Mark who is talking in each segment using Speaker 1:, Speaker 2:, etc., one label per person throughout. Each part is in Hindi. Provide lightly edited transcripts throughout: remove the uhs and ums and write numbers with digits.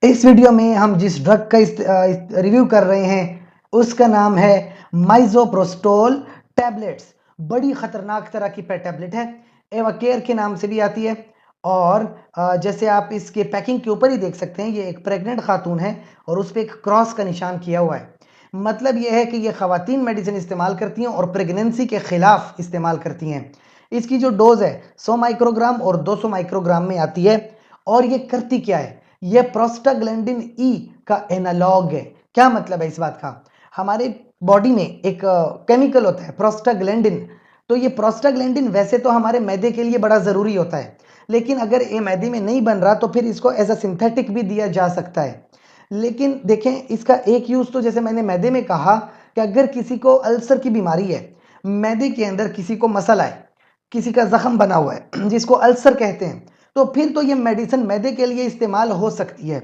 Speaker 1: इस वीडियो में हम जिस ड्रग का रिव्यू कर रहे हैं उसका नाम है माइज़ोप्रोस्टोल टैबलेट्स। बड़ी खतरनाक तरह की टैबलेट है, एवाकेयर के नाम से भी आती है। और जैसे आप इसके पैकिंग के ऊपर ही देख सकते हैं, ये एक प्रेग्नेंट खातून है और उस पर एक क्रॉस का निशान किया हुआ है। मतलब ये है कि ये खवातीन मेडिसिन इस्तेमाल करती हैं और प्रेगनेंसी के खिलाफ इस्तेमाल करती हैं। इसकी जो डोज है 100 माइक्रोग्राम और 200 माइक्रोग्राम में आती है। और ये करती क्या है, ये प्रोस्टाग्लैंडिन ई का एनालॉग है। क्या मतलब है इस बात का, हमारे बॉडी में एक केमिकल होता है प्रोस्टाग्लैंडिन। तो ये प्रोस्टाग्लैंडिन वैसे तो हमारे मैदे के लिए बड़ा ज़रूरी होता है, लेकिन अगर ये मैदे में नहीं बन रहा तो फिर इसको एज अ सिंथेटिक भी दिया जा सकता है। लेकिन देखें, इसका एक यूज़ तो जैसे मैंने मैदे में कहा कि अगर किसी को अल्सर की बीमारी है, मैदे के अंदर किसी को मसला है, किसी का जख्म बना हुआ है जिसको अल्सर कहते हैं, तो फिर तो ये मेडिसिन मैदे के लिए इस्तेमाल हो सकती है।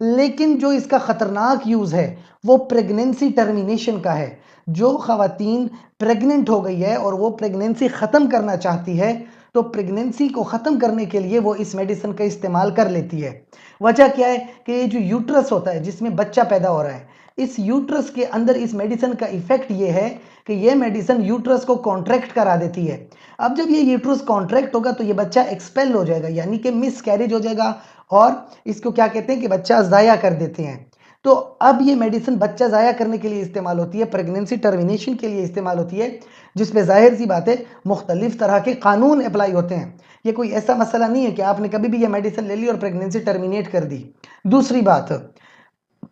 Speaker 1: लेकिन जो इसका खतरनाक यूज है वो प्रेगनेंसी टर्मिनेशन का है। जो खवातीन प्रेग्नेंट हो गई है और वो प्रेगनेंसी खत्म करना चाहती है, तो प्रेगनेंसी को खत्म करने के लिए वो इस मेडिसिन का इस्तेमाल कर लेती है। वजह क्या है कि ये जो यूट्रस होता है जिसमें बच्चा पैदा हो रहा है, इस यूट्रस के अंदर इस मेडिसिन का इफेक्ट ये है कि ये मेडिसिन यूट्रस को कॉन्ट्रैक्ट करा देती है। अब जब ये यूट्रस कॉन्ट्रैक्ट होगा तो ये बच्चा एक्सपेल हो जाएगा, यानी कि मिस कैरेज हो जाएगा, और इसको क्या कहते हैं कि बच्चा ज़ाया कर देते हैं। तो अब ये मेडिसिन बच्चा ज़ाया करने के लिए इस्तेमाल होती है, प्रेगनेंसी टर्मिनेशन के लिए इस्तेमाल होती है, जिसमें जाहिर सी बात है मुख्तलिफ तरह के कानून अप्लाई होते हैं। ये कोई ऐसा मसला नहीं है कि आपने कभी भी ये मेडिसिन ले ली और प्रेगनेंसी टर्मिनेट कर दी। दूसरी बात,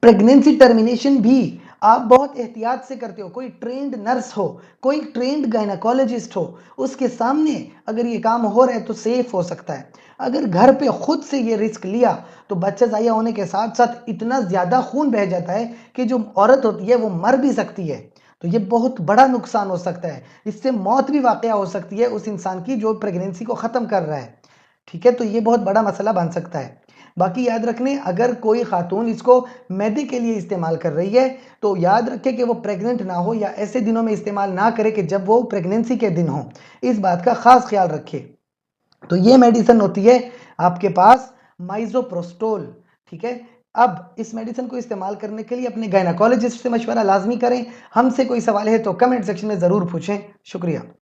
Speaker 1: प्रेगनेंसी टर्मिनेशन भी आप बहुत एहतियात से करते हो। कोई ट्रेंड नर्स हो, कोई ट्रेंड गायनाकोलॉजिस्ट हो, उसके सामने अगर ये काम हो रहा है तो सेफ हो सकता है। अगर घर पे खुद से ये रिस्क लिया तो बच्चा ज़ाया होने के साथ साथ इतना ज़्यादा खून बह जाता है कि जो औरत होती है वो मर भी सकती है। तो ये बहुत बड़ा नुकसान हो सकता है, इससे मौत भी वाक़या हो सकती है उस इंसान की जो प्रेगनेंसी को ख़त्म कर रहा है। ठीक है, तो ये बहुत बड़ा मसला बन सकता है। बाकी याद रखने, अगर कोई खातून इसको मैदे के लिए इस्तेमाल कर रही है तो याद रखे कि वो प्रेग्नेंट ना हो या ऐसे दिनों में इस्तेमाल ना करे कि जब वो प्रेगनेंसी के दिन हो। इस बात का खास ख्याल रखे। तो ये मेडिसिन होती है आपके पास माइज़ोप्रोस्टोल। ठीक है, अब इस मेडिसिन को इस्तेमाल करने के लिए अपने गायनाकोलॉजिस्ट से मशवरा लाजमी करें। हमसे कोई सवाल है तो कमेंट सेक्शन में ज़रूर पूछें। शुक्रिया।